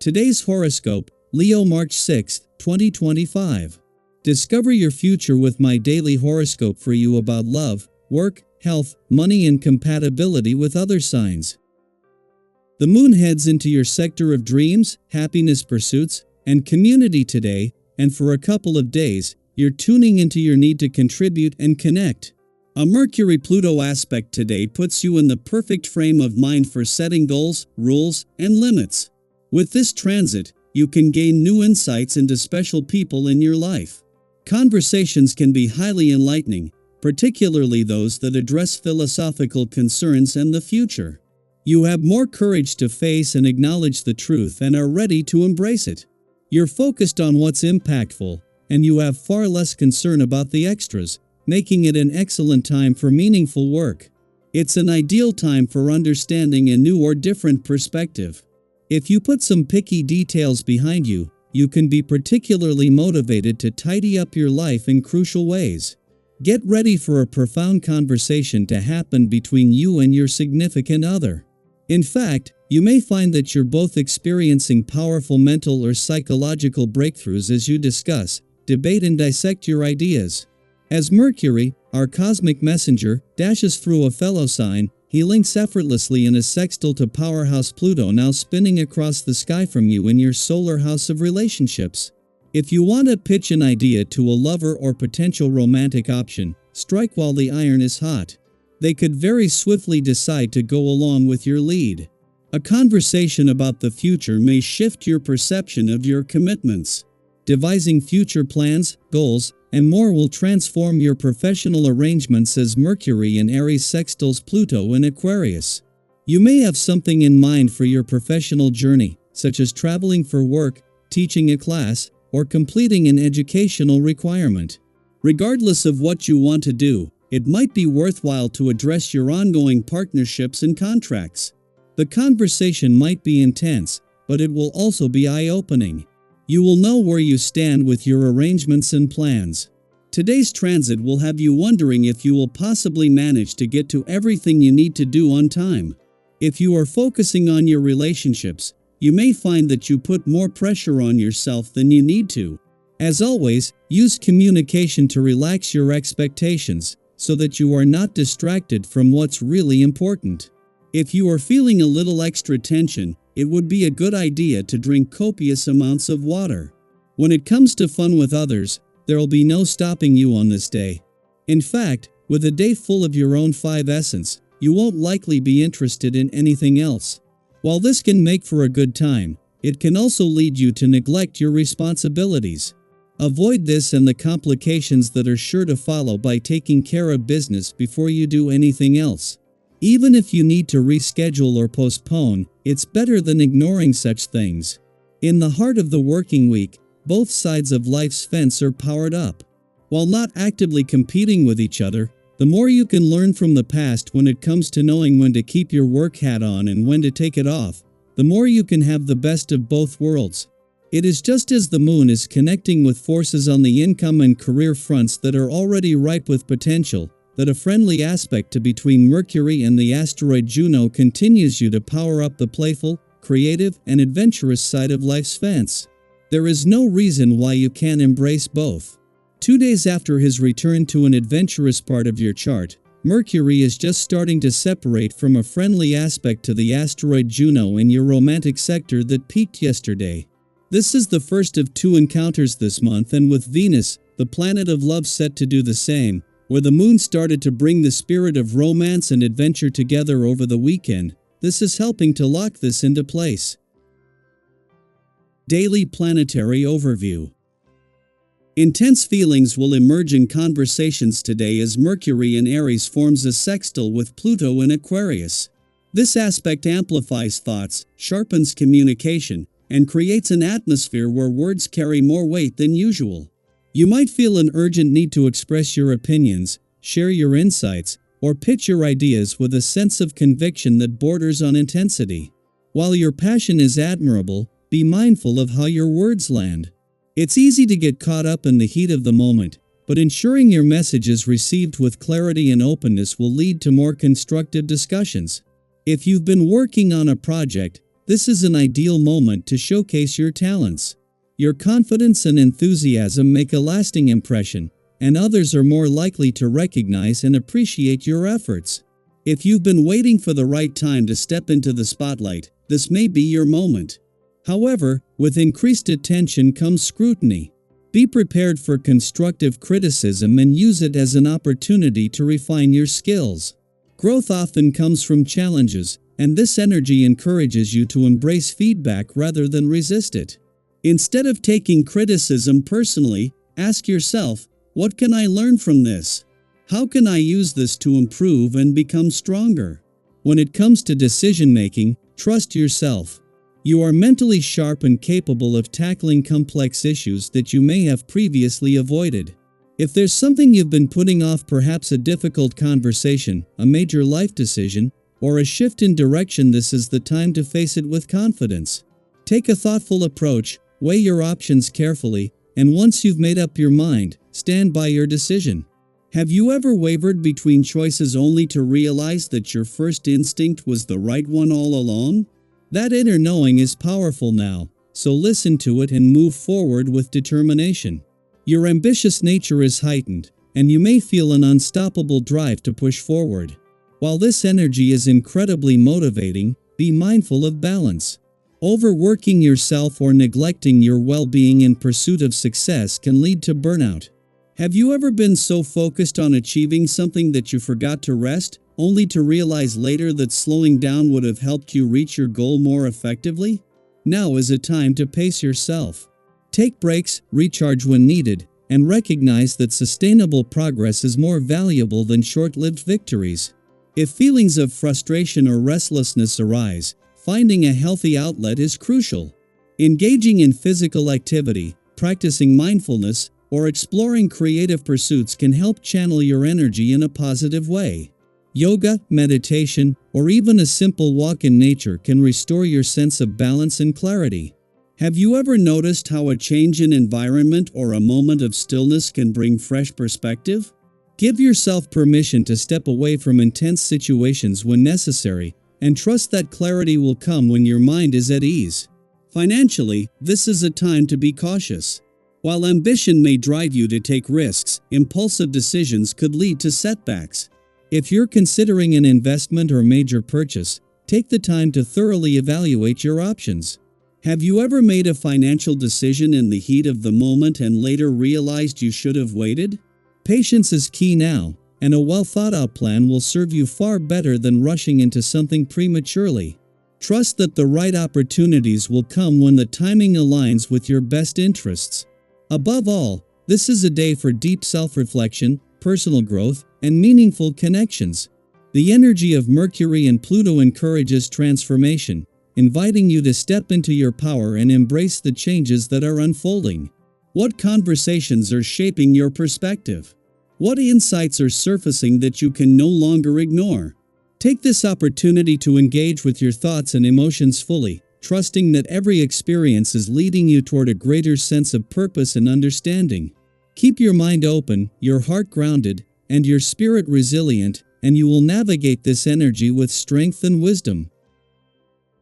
Today's horoscope, Leo March 6, 2025. Discover your future with my daily horoscope for you about love, work, health, money and compatibility with other signs. The moon heads into your sector of dreams, happiness pursuits, and community today, and for a couple of days, you're tuning into your need to contribute and connect. A Mercury-Pluto aspect today puts you in the perfect frame of mind for setting goals, rules, and limits. With this transit, you can gain new insights into special people in your life. Conversations can be highly enlightening, particularly those that address philosophical concerns and the future. You have more courage to face and acknowledge the truth and are ready to embrace it. You're focused on what's impactful, and you have far less concern about the extras, making it an excellent time for meaningful work. It's an ideal time for understanding a new or different perspective. If you put some picky details behind you, you can be particularly motivated to tidy up your life in crucial ways. Get ready for a profound conversation to happen between you and your significant other. In fact, you may find that you're both experiencing powerful mental or psychological breakthroughs as you discuss, debate and dissect your ideas. As Mercury, our cosmic messenger, dashes through a fellow sign, he links effortlessly in a sextile to powerhouse Pluto now spinning across the sky from you in your solar house of relationships. If you want to pitch an idea to a lover or potential romantic option, strike while the iron is hot. They could very swiftly decide to go along with your lead. A conversation about the future may shift your perception of your commitments. Devising future plans, goals, and more will transform your professional arrangements as Mercury in Aries sextiles Pluto in Aquarius. You may have something in mind for your professional journey, such as traveling for work, teaching a class, or completing an educational requirement. Regardless of what you want to do, it might be worthwhile to address your ongoing partnerships and contracts. The conversation might be intense, but it will also be eye-opening. You will know where you stand with your arrangements and plans. Today's transit will have you wondering if you will possibly manage to get to everything you need to do on time. If you are focusing on your relationships, you may find that you put more pressure on yourself than you need to. As always, use communication to relax your expectations, so that you are not distracted from what's really important. If you are feeling a little extra tension, it would be a good idea to drink copious amounts of water. When it comes to fun with others, there'll be no stopping you on this day. In fact, with a day full of your own five essence, you won't likely be interested in anything else. While this can make for a good time, it can also lead you to neglect your responsibilities. Avoid this and the complications that are sure to follow by taking care of business before you do anything else. Even if you need to reschedule or postpone, it's better than ignoring such things. In the heart of the working week, both sides of life's fence are powered up. While not actively competing with each other, the more you can learn from the past when it comes to knowing when to keep your work hat on and when to take it off, the more you can have the best of both worlds. It is just as the moon is connecting with forces on the income and career fronts that are already ripe with potential, that a friendly aspect to between Mercury and the asteroid Juno continues you to power up the playful, creative, and adventurous side of life's fence. There is no reason why you can't embrace both. 2 days after his return to an adventurous part of your chart, Mercury is just starting to separate from a friendly aspect to the asteroid Juno in your romantic sector that peaked yesterday. This is the first of 2 encounters this month, and with Venus, the planet of love, set to do the same, where the moon started to bring the spirit of romance and adventure together over the weekend, this is helping to lock this into place. Daily Planetary Overview. Intense feelings will emerge in conversations today as Mercury in Aries forms a sextile with Pluto in Aquarius. This aspect amplifies thoughts, sharpens communication, and creates an atmosphere where words carry more weight than usual. You might feel an urgent need to express your opinions, share your insights, or pitch your ideas with a sense of conviction that borders on intensity. While your passion is admirable, be mindful of how your words land. It's easy to get caught up in the heat of the moment, but ensuring your message is received with clarity and openness will lead to more constructive discussions. If you've been working on a project, This is an ideal moment to showcase your talents. Your confidence and enthusiasm make a lasting impression, and others are more likely to recognize and appreciate your efforts. If you've been waiting for the right time to step into the spotlight, this may be your moment. However, with increased attention comes scrutiny. Be prepared for constructive criticism and use it as an opportunity to refine your skills. Growth often comes from challenges, and this energy encourages you to embrace feedback rather than resist it. Instead of taking criticism personally, ask yourself, what can I learn from this? How can I use this to improve and become stronger? When it comes to decision making, trust yourself. You are mentally sharp and capable of tackling complex issues that you may have previously avoided. If there's something you've been putting off, perhaps a difficult conversation, a major life decision, or a shift in direction, this is the time to face it with confidence. Take a thoughtful approach, weigh your options carefully, and once you've made up your mind, stand by your decision. Have you ever wavered between choices only to realize that your first instinct was the right one all along? That inner knowing is powerful now, so listen to it and move forward with determination. Your ambitious nature is heightened, and you may feel an unstoppable drive to push forward. While this energy is incredibly motivating, be mindful of balance. Overworking yourself or neglecting your well-being in pursuit of success can lead to burnout. Have you ever been so focused on achieving something that you forgot to rest, only to realize later that slowing down would have helped you reach your goal more effectively? Now is a time to pace yourself. Take breaks, recharge when needed, and recognize that sustainable progress is more valuable than short-lived victories. If feelings of frustration or restlessness arise, finding a healthy outlet is crucial. Engaging in physical activity, practicing mindfulness, or exploring creative pursuits can help channel your energy in a positive way. Yoga, meditation, or even a simple walk in nature can restore your sense of balance and clarity. Have you ever noticed how a change in environment or a moment of stillness can bring fresh perspective? Give yourself permission to step away from intense situations when necessary, and trust that clarity will come when your mind is at ease. Financially, this is a time to be cautious. While ambition may drive you to take risks, impulsive decisions could lead to setbacks. If you're considering an investment or major purchase, take the time to thoroughly evaluate your options. Have you ever made a financial decision in the heat of the moment and later realized you should have waited? Patience is key now, and a well-thought-out plan will serve you far better than rushing into something prematurely. Trust that the right opportunities will come when the timing aligns with your best interests. Above all, this is a day for deep self-reflection, personal growth, and meaningful connections. The energy of Mercury and Pluto encourages transformation, inviting you to step into your power and embrace the changes that are unfolding. What conversations are shaping your perspective? What insights are surfacing that you can no longer ignore? Take this opportunity to engage with your thoughts and emotions fully, trusting that every experience is leading you toward a greater sense of purpose and understanding. Keep your mind open, your heart grounded, and your spirit resilient, and you will navigate this energy with strength and wisdom.